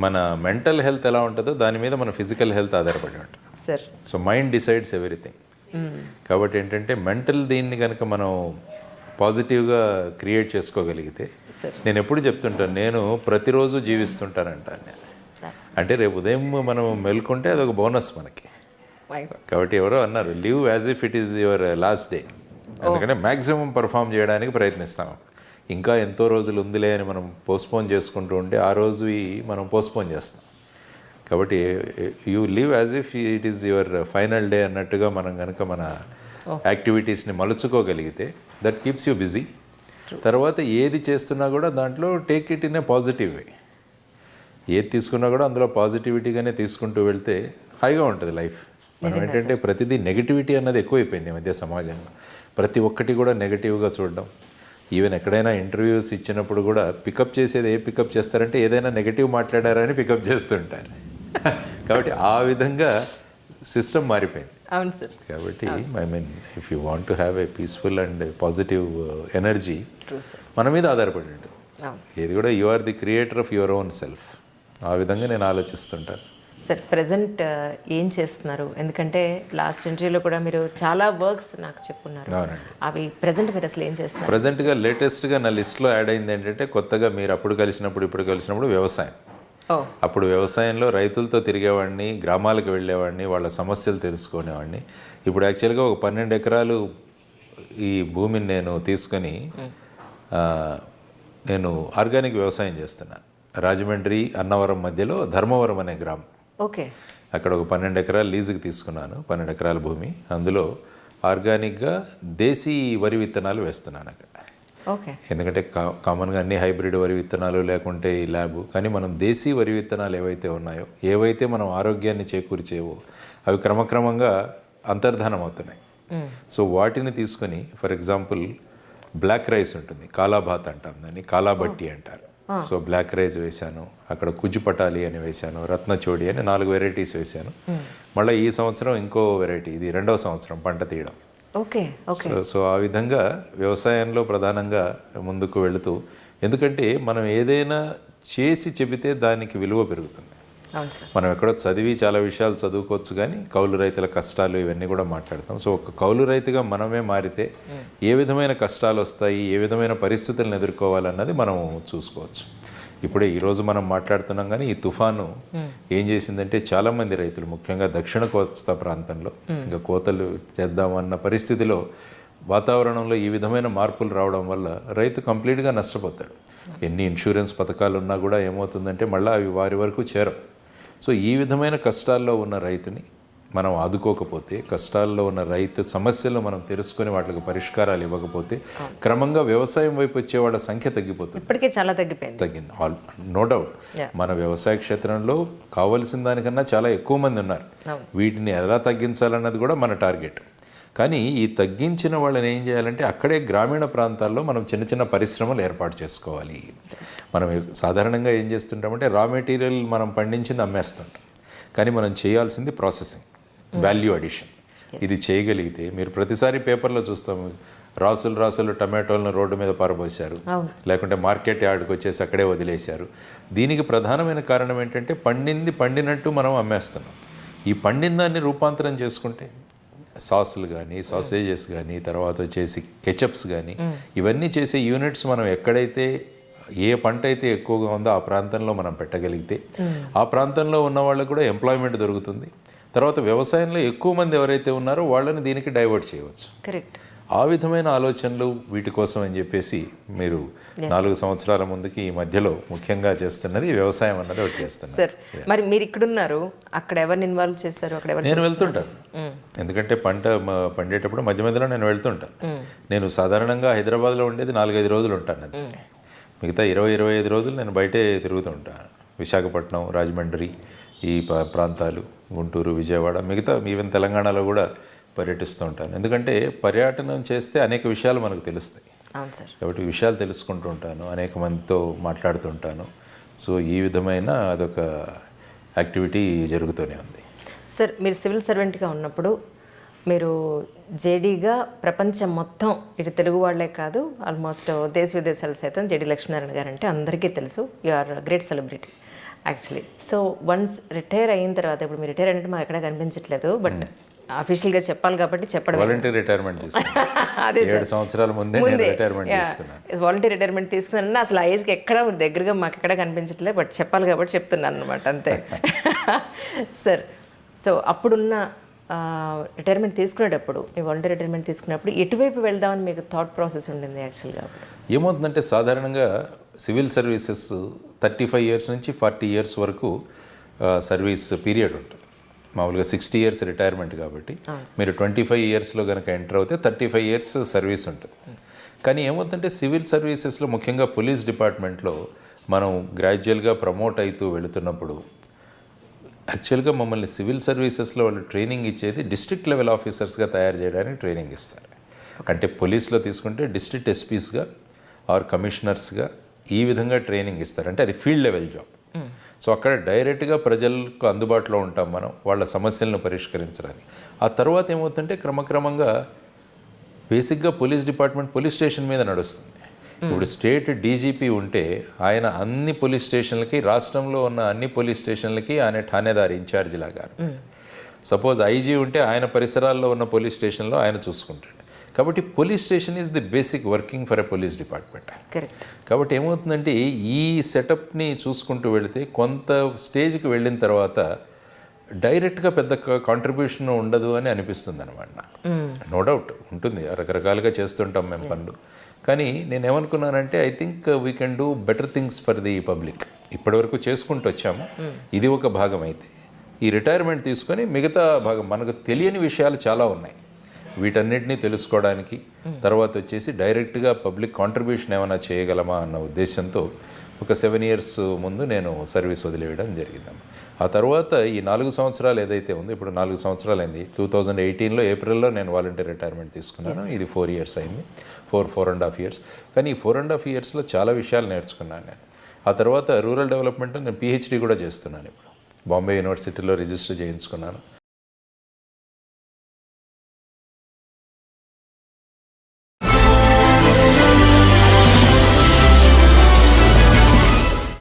మన mental health ఎలా ఉంటుందో దాని మీద మన ఫిజికల్ హెల్త్ ఆధారపడి ఉంటుంది sir. So mind decides everything. కాబట్టి ఏంటంటే మెంటల్ దీన్ని కనుక మనం పాజిటివ్గా క్రియేట్ చేసుకోగలిగితే, నేను ఎప్పుడు చెప్తుంటాను, నేను ప్రతిరోజు జీవిస్తుంటానంటాను నేను. అంటే రేపు ఉదయం మనం మెలుకుంటే అదొక బోనస్ మనకి. కాబట్టి ఎవరో అన్నారు, live as if it is your last day. ఎందుకంటే మ్యాక్సిమం పర్ఫామ్ చేయడానికి ప్రయత్నిస్తాం. ఇంకా ఎంతో రోజులు ఉందిలే అని మనం పోస్ట్పోన్ చేసుకుంటూ ఉంటే ఆ రోజు మనం పోస్ట్పోన్ చేస్తాం. కాబట్టి you live as if it is your final day అన్నట్టుగా మనం కనుక మన యాక్టివిటీస్ని మలుచుకోగలిగితే దట్ కీప్స్ యూ బిజీ. తర్వాత ఏది చేస్తున్నా కూడా దాంట్లో take it in a positive way. ఏది తీసుకున్నా కూడా అందులో పాజిటివిటీగానే తీసుకుంటూ వెళ్తే హాయిగా ఉంటుంది లైఫ్. మనం ఏంటంటే ప్రతిదీ నెగిటివిటీ అన్నది ఎక్కువైపోయింది ఈ మధ్య సమాజంలో. ప్రతి ఒక్కటి కూడా నెగిటివ్గా చూడడం. ఈవెన్ ఎక్కడైనా ఇంటర్వ్యూస్ ఇచ్చినప్పుడు కూడా పికప్ చేసేది పికప్ చేస్తారంటే ఏదైనా నెగిటివ్ మాట్లాడారని పికప్ చేస్తుంటారు. కాబట్టి ఆ విధంగా సిస్టమ్ మారిపోయింది. అవును సార్. కాబట్టి I mean if you want to have a peaceful and positive energy మన మీద ఆధారపడి ఉంటుంది. ఏది కూడా you are the creator of your own self. ఆ విధంగా నేను ఆలోచిస్తుంటాను. సార్, ప్రజెంట్ ఏం చేస్తున్నారు? ఎందుకంటే లాస్ట్ ఇంటర్వ్యూలో కూడా మీరు చాలా వర్క్స్ నాకు చెప్పున్నారు. అవునండి. అవి ప్రజెంట్ మీరు అసలు ఏం చేస్తున్నారు? ప్రజెంట్గా లేటెస్ట్గా నా లిస్ట్లో యాడ్ అయింది ఏంటంటే, కొత్తగా మీరు అప్పుడు కలిసినప్పుడు ఇప్పుడు కలిసినప్పుడు వ్యవసాయం. అప్పుడు వ్యవసాయంలో రైతులతో తిరిగేవాడిని, గ్రామాలకు వెళ్ళేవాడిని, వాళ్ళ సమస్యలు తెలుసుకునేవాడిని. ఇప్పుడు యాక్చువల్గా ఒక 12 ఎకరాలు ఈ భూమిని నేను తీసుకొని నేను ఆర్గానిక్ వ్యవసాయం చేస్తున్నాను. రాజమండ్రి అన్నవరం మధ్యలో ధర్మవరం అనే గ్రామం. ఓకే. అక్కడ ఒక 12 ఎకరాలు లీజుకి తీసుకున్నాను. 12 ఎకరాల భూమి. అందులో ఆర్గానిక్గా దేశీ వరి విత్తనాలు వేస్తున్నాను అక్కడ. ఓకే. ఎందుకంటే కామన్గా అన్ని హైబ్రిడ్ వరి విత్తనాలు లేకుంటే ఈ ల్యాబ్, కానీ మనం దేశీ వరి విత్తనాలు ఏవైతే ఉన్నాయో, ఏవైతే మనం ఆరోగ్యాన్ని చేకూర్చేవో అవి క్రమక్రమంగా అంతర్ధానం అవుతున్నాయి. సో వాటిని తీసుకొని, ఫర్ ఎగ్జాంపుల్ బ్లాక్ రైస్ ఉంటుంది, కాలాభాత్ అంటాం దాన్ని, కాలాబట్టి అంటారు. సో బ్లాక్ రైస్ వేశాను, అక్కడ కుజ్జుపటాలి అని వేశాను, రత్నచోడి అని 4 వెరైటీస్ వేశాను. మళ్ళీ ఈ సంవత్సరం ఇంకో వెరైటీ, ఇది 2వ సంవత్సరం పంట తీయడం. ఓకే. సో ఆ విధంగా వ్యవసాయంలో ప్రధానంగా ముందుకు వెళుతూ, ఎందుకంటే మనం ఏదైనా చేసి చెబితే దానికి విలువ పెరుగుతుంది. మనం ఎక్కడో చదివి చాలా విషయాలు చదువుకోవచ్చు, కానీ కౌలు రైతుల కష్టాలు ఇవన్నీ కూడా మాట్లాడతాం. సో ఒక కౌలు రైతుగా మనమే మారితే ఏ విధమైన కష్టాలు వస్తాయి, ఏ విధమైన పరిస్థితులను ఎదుర్కోవాలన్నది మనం చూసుకోవచ్చు. ఇప్పుడే ఈరోజు మనం మాట్లాడుతున్నాం, కానీ ఈ తుఫాను ఏం చేసిందంటే చాలామంది రైతులు, ముఖ్యంగా దక్షిణ కోస్తా ప్రాంతంలో ఇంకా కోతలు చేద్దామన్న పరిస్థితిలో వాతావరణంలో ఈ విధమైన మార్పులు రావడం వల్ల రైతు కంప్లీట్గా నష్టపోతాడు. ఎన్ని ఇన్సూరెన్స్ పథకాలు ఉన్నా కూడా ఏమవుతుందంటే మళ్ళీ అవి వారి వరకు చేరవు. సో ఈ విధమైన కష్టాల్లో ఉన్న రైతుని మనం ఆదుకోకపోతే, కష్టాల్లో ఉన్న రైతు సమస్యలు మనం తెలుసుకొని వాటికి పరిష్కారాలు ఇవ్వకపోతే క్రమంగా వ్యవసాయం వైపు వచ్చే వాళ్ళ సంఖ్య తగ్గిపోతుంది. ఇప్పటికే చాలా తగ్గింది. No doubt. మన వ్యవసాయ క్షేత్రంలో కావలసిన దానికన్నా చాలా ఎక్కువ మంది ఉన్నారు. వీటిని ఎలా తగ్గించాలన్నది కూడా మన టార్గెట్. కానీ ఈ తగ్గించిన వాళ్ళని ఏం చేయాలంటే, అక్కడే గ్రామీణ ప్రాంతాల్లో మనం చిన్న చిన్న పరిశ్రమలు ఏర్పాటు చేసుకోవాలి. మనం సాధారణంగా ఏం చేస్తుంటామంటే రా మెటీరియల్ మనం పండించింది అమ్మేస్తుంటాం, కానీ మనం చేయాల్సింది ప్రాసెసింగ్, వాల్యూ అడిషన్. ఇది చేయగలిగితే, మీరు ప్రతిసారి పేపర్లో చూస్తాము, రాసులు టమాటోలను రోడ్డు మీద పారబోసారు, లేకుంటే మార్కెట్ యార్డ్కి వచ్చేసి అక్కడే వదిలేశారు. దీనికి ప్రధానమైన కారణం ఏంటంటే పండినట్టు మనం అమ్మేస్తున్నాం. ఈ పండిన దాన్ని రూపాంతరం చేసుకుంటే సాసులు కానీ, సాసేజెస్ కానీ, తర్వాత వచ్చేసి కెచప్స్ కానీ, ఇవన్నీ చేసే యూనిట్స్ మనం ఎక్కడైతే ఏ పంట అయితే ఎక్కువగా ఉందో ఆ ప్రాంతంలో మనం పెట్టగలిగితే ఆ ప్రాంతంలో ఉన్న వాళ్ళకు కూడా ఎంప్లాయ్మెంట్ దొరుకుతుంది. తర్వాత వ్యవసాయంలో ఎక్కువ మంది ఎవరైతే ఉన్నారో వాళ్ళని దీనికి డైవర్ట్ చేయవచ్చు. కరెక్ట్. ఆ విధమైన ఆలోచనలు వీటి కోసం అని చెప్పేసి మీరు 4 సంవత్సరాల ముందుకి ఈ మధ్యలో ముఖ్యంగా చేస్తున్నది వ్యవసాయం అన్నది ఒకటి చేస్తున్నారు. సార్, మరి మీరు ఇక్కడున్నారు, అక్కడ ఎవరిని ఇన్వాల్వ్ చేశారు? అక్కడ నేను వెళ్తుంటాను, ఎందుకంటే పంట పండేటప్పుడు మధ్య మధ్యలో నేను వెళ్తుంటాను. నేను సాధారణంగా హైదరాబాద్లో ఉండేది 4-5 రోజులు ఉంటాను. మిగతా 20-25 రోజులు నేను బయటే తిరుగుతూ ఉంటాను. విశాఖపట్నం, రాజమండ్రి, ఈ ప్రాంతాలు, గుంటూరు, విజయవాడ, మిగతా ఈవెన్ తెలంగాణలో కూడా పర్యటిస్తూ ఉంటాను. ఎందుకంటే పర్యటనం చేస్తే అనేక విషయాలు మనకు తెలుస్తాయి. కాబట్టి విషయాలు తెలుసుకుంటూ ఉంటాను, అనేక మందితో మాట్లాడుతుంటాను. సో ఈ విధమైన అదొక యాక్టివిటీ జరుగుతూనే ఉంది. సార్, మీరు సివిల్ సర్వెంట్గా ఉన్నప్పుడు మీరు జేడీగా ప్రపంచం మొత్తం, ఇటు తెలుగు వాళ్ళే కాదు, ఆల్మోస్ట్ దేశ విదేశాలు సైతం జేడీ లక్ష్మీనారాయణ గారు అంటే అందరికీ తెలుసు. You are great celebrity. Actually. So once retire అయిన తర్వాత, ఇప్పుడు మీరు రిటైర్ అంటే మాకు ఎక్కడ కనిపించట్లేదు, బట్ అఫీషియల్గా చెప్పాలి కాబట్టి చెప్పడం. వాలంటీర్ రిటైర్మెంట్ తీసుకున్నాను. అదే 7 సంవత్సరాల ముందే నేను రిటైర్మెంట్ తీసుకున్నాను. వాలంటీర్ రిటైర్మెంట్ తీసుకున్నాను. అసలు ఆ ఏజ్కి ఎక్కడ దగ్గరగా మాకు ఎక్కడ కనిపించట్లేదు, బట్ చెప్పాలి కాబట్టి చెప్తున్నాను అనమాట, అంతే. సార్, సో అప్పుడున్న రిటైర్మెంట్ తీసుకునేటప్పుడు, మీ వాలంటీర్ రిటైర్మెంట్ తీసుకున్నప్పుడు ఎటువైపు వెళ్దామని మీకు థాట్ ప్రాసెస్ ఉండింది యాక్చువల్గా? ఏమవుతుందంటే సాధారణంగా సివిల్ సర్వీసెస్ 35 ఇయర్స్ నుంచి 40 ఇయర్స్ వరకు సర్వీస్ పీరియడ్ ఉంటుంది. మామూలుగా 60 ఇయర్స్ రిటైర్మెంట్ కాబట్టి మీరు 25 ఇయర్స్లో కనుక ఎంటర్ అవుతే 35 ఇయర్స్ సర్వీస్ ఉంటుంది. కానీ ఏమవుతుందంటే సివిల్ సర్వీసెస్లో ముఖ్యంగా పోలీస్ డిపార్ట్మెంట్లో మనం గ్రాడ్యువల్గా ప్రమోట్ అవుతూ వెళుతున్నప్పుడు యాక్చువల్గా మమ్మల్ని సివిల్ సర్వీసెస్లో వాళ్ళు ట్రైనింగ్ ఇచ్చేది డిస్ట్రిక్ట్ లెవెల్ ఆఫీసర్స్గా తయారు చేయడానికి ట్రైనింగ్ ఇస్తారు. అంటే పోలీస్లో తీసుకుంటే డిస్ట్రిక్ట్ ఎస్పీస్గా ఆర్ కమిషనర్స్గా ఈ విధంగా ట్రైనింగ్ ఇస్తారు. అంటే అది ఫీల్డ్ లెవెల్ జాబ్. సో అక్కడ డైరెక్ట్గా ప్రజలకు అందుబాటులో ఉంటాం మనం, వాళ్ళ సమస్యలను పరిష్కరించడానికి. ఆ తర్వాత ఏమవుతుందంటే క్రమక్రమంగా బేసిక్గా పోలీస్ డిపార్ట్మెంట్ పోలీస్ స్టేషన్ మీద నడుస్తుంది. ఇప్పుడు స్టేట్ డీజీపీ ఉంటే ఆయన అన్ని పోలీస్ స్టేషన్లకి, రాష్ట్రంలో ఉన్న అన్ని పోలీస్ స్టేషన్లకి ఆయన ఠాణేదారు ఇన్ఛార్జ్ లాగా. సపోజ్ ఐజీ ఉంటే ఆయన పరిసరాల్లో ఉన్న పోలీస్ స్టేషన్లో ఆయన చూసుకుంటాడు. కాబట్టి police station is the basic working for a police department. కాబట్టి ఏమవుతుందంటే ఈ సెటప్ని చూసుకుంటూ వెళితే కొంత స్టేజ్కి వెళ్ళిన తర్వాత డైరెక్ట్గా పెద్ద కాంట్రిబ్యూషన్ ఉండదు అని అనిపిస్తుంది అనమాట. నో డౌట్ ఉంటుంది, రకరకాలుగా చేస్తుంటాం మేము పనులు. కానీ నేను ఏమనుకున్నానంటే I think we can do better things for the public. ఇప్పటివరకు చేసుకుంటూ వచ్చాము, ఇది ఒక భాగం. అయితే ఈ రిటైర్మెంట్ తీసుకొని మిగతా భాగం మనకు తెలియని విషయాలు చాలా ఉన్నాయి, వీటన్నిటినీ తెలుసుకోవడానికి, తర్వాత వచ్చేసి డైరెక్ట్గా పబ్లిక్ కాంట్రిబ్యూషన్ ఏమైనా చేయగలమా అన్న ఉద్దేశంతో ఒక 7 ఇయర్స్ ముందు నేను సర్వీస్ వదిలేయడం జరిగింది. ఆ తర్వాత ఈ 4 సంవత్సరాలు ఏదైతే ఉందో, ఇప్పుడు 4 సంవత్సరాలు అయింది. 2018లో ఏప్రిల్లో నేను వాలంటీర్ రిటైర్మెంట్ తీసుకున్నాను. ఇది 4 ఇయర్స్ అయింది, 4.5 ఇయర్స్. కానీ ఈ 4.5 ఇయర్స్లో చాలా విషయాలు నేర్చుకున్నాను నేను. ఆ తర్వాత రూరల్ డెవలప్మెంట్ నేను పిహెచ్డి కూడా చేస్తున్నాను. ఇప్పుడు బాంబే యూనివర్సిటీలో రిజిస్టర్ చేయించుకున్నాను.